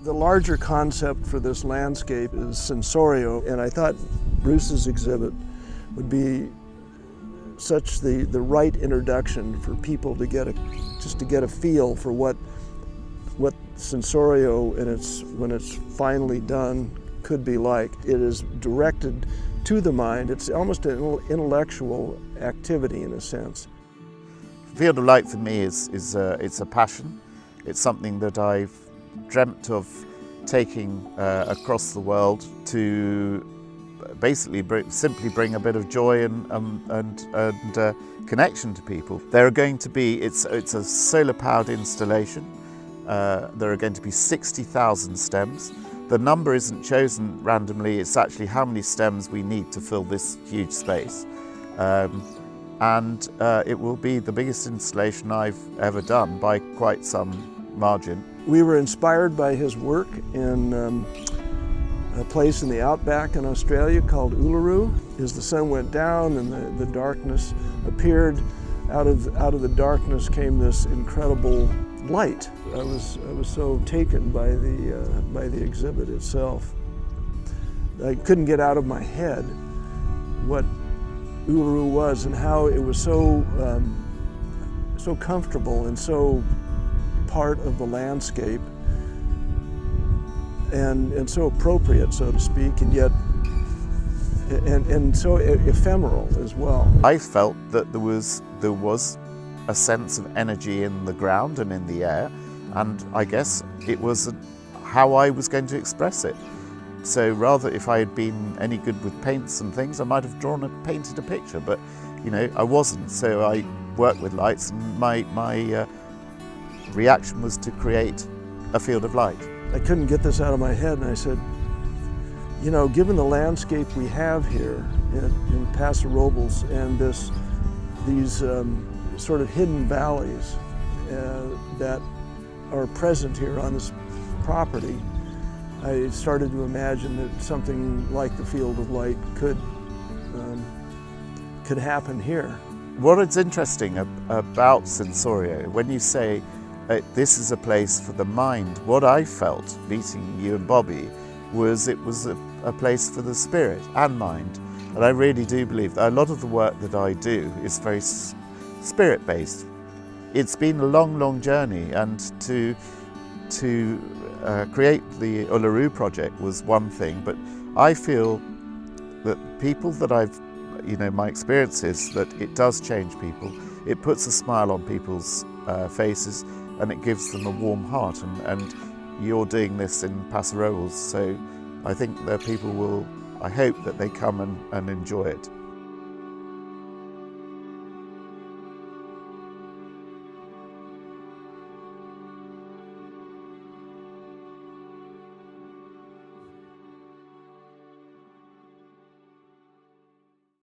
The larger concept for this landscape is Sensorio, and I thought Bruce's exhibit would be such the right introduction for people to get a feel for what Sensorio when it's finally done could be like. It is directed to the mind. It's almost an intellectual activity in a sense. Field of Light for me it's a passion. It's something that I've dreamt of taking across the world to basically simply bring a bit of joy and connection to people. There are going to be, it's a solar powered installation. There are going to be 60,000 stems. The number isn't chosen randomly, it's actually how many stems we need to fill this huge space. It will be the biggest installation I've ever done by quite some margin. We were inspired by his work in a place in the outback in Australia called Uluru. As the sun went down and the darkness appeared, out of the darkness came this incredible light. I was so taken by the exhibit itself. I couldn't get out of my head what Uluru was and how it was so comfortable and so part of the landscape and so appropriate, so to speak, and yet and so ephemeral as well. I felt that there was a sense of energy in the ground and in the air, and I guess it was how I was going to express it. So rather, if I had been any good with paints and things, I might have painted a picture, but you know, I wasn't. So I worked with lights, and my reaction was to create a field of light. I couldn't get this out of my head, and I said, you know, given the landscape we have here in Paso Robles and these sort of hidden valleys that are present here on this property, I started to imagine that something like the field of light could happen here. What is interesting about Sensorio, when you say this is a place for the mind, what I felt meeting you and Bobby was it was a place for the spirit and mind. And I really do believe that a lot of the work that I do is very spirit-based. It's been a long, long journey, and to create the Uluru project was one thing, but I feel that people that my experience is that it does change people. It puts a smile on people's faces, and it gives them a warm heart, and you're doing this in Paso Robles, so I think that people will, I hope that they come and enjoy it.